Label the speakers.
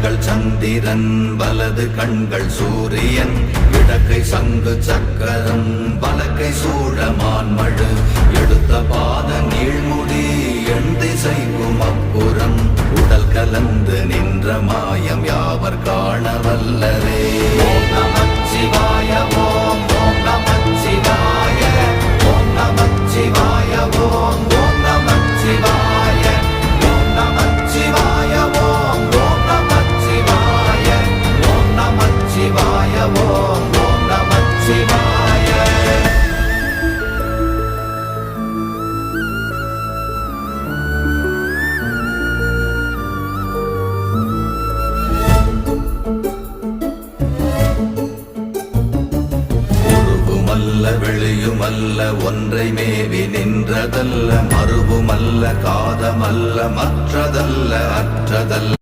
Speaker 1: கண்கள் சந்திரன் வலது கண்கள் சூரியன் இடக்கை சங்கு சக்கரம் வலக்கை சூழமான்மழு எடுத்த பாத நீழ்முடி எண் திசைக்கும் அப்புறம் உடல் கலந்து நின்ற மாயம் யாவர் காண வல்லரே. ஓம் நமச்சிவாய ஓம் ஓம் நமச்சிவாய ஓம் நமச்சிவாய ஓம் ஓம் நமச்சிவாய ஓம் நமச்சிவாய ஓம் ஓம் நமச்சிவாய ஓம் நமச்சிவாய ஓம் ஓம் நமச்சிவாய. வெளியுமல்ல ஒன்றை மேவி நின்றதல்ல மறுவுமல்ல காதமல்ல மற்றதல்ல அற்றதல்ல